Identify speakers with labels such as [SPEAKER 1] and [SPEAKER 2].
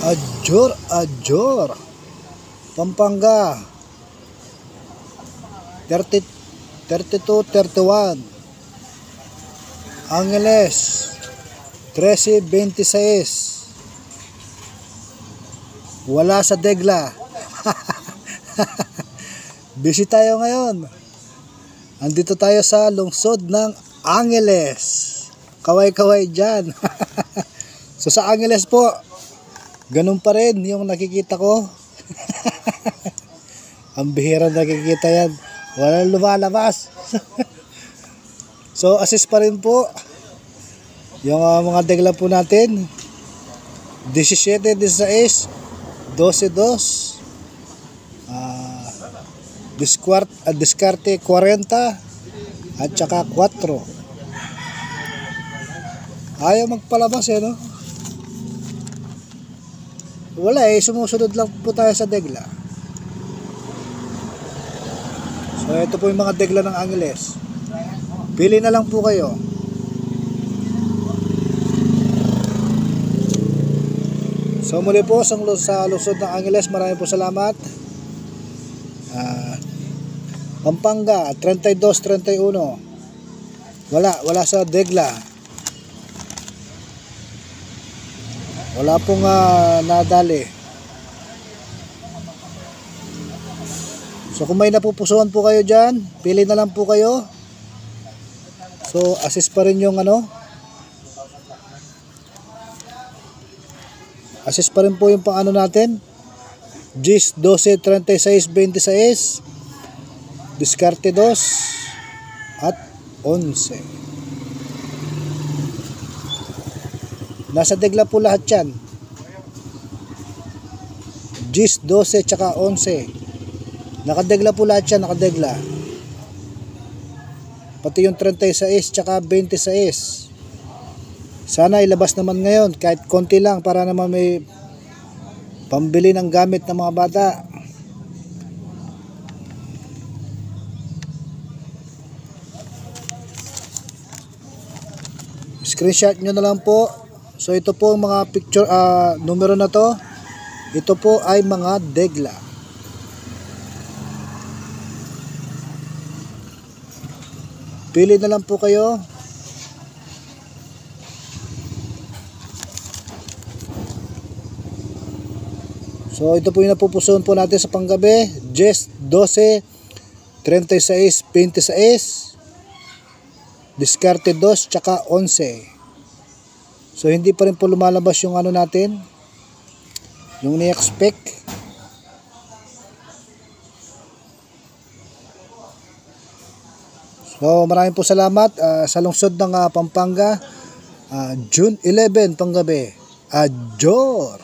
[SPEAKER 1] Ajor, Pampanga 30, 32, 31. Angeles 13, 26. Wala sa Degla. Busy tayo ngayon. Andito tayo sa lungsod ng Angeles. Kaway-kaway dyan. So sa Angeles po, ganun pa rin yung nakikita ko. Ang bihira nakikita yan. Walang lumalabas. So assist pa rin po yung mga Degla po natin. 17, 16, 12, 2. Diskarte 40 at saka 4. Ayaw magpalabas no? Wala sumusunod lang po tayo sa Degla. So ito po yung mga Degla ng Angeles. Pili na lang po kayo. So muli po sa lungsod ng Angeles, maraming po salamat. Pampanga 32, 31. Wala sa Degla. Wala pong nadali. So kung may napupusuan po kayo dyan, pili na lang po kayo. So assist pa rin yung assist pa rin po yung pang natin. GIS 12, 36, 26. Diskarte 2 at 11. Nasa Degla po lahat yan. GIS 12 tsaka 11. Nakadegla po lahat yan, nakadegla. Pati yung 36 tsaka 26. Sana ilabas naman ngayon kahit konti lang para naman may pambili ng gamit ng mga bata. Screenshot nyo na lang po. So ito po ang mga picture, numero na to. Ito po ay mga Degla. Pili na lang po kayo. So ito po yung napupusuan po natin sa panggabi. GIS 12, 36, 26. Diskarte 2 tsaka 11. So hindi pa rin po lumalabas yung natin, yung ni-expect. So maraming po salamat sa lungsod ng Pampanga. June 11 panggabi. Ajor.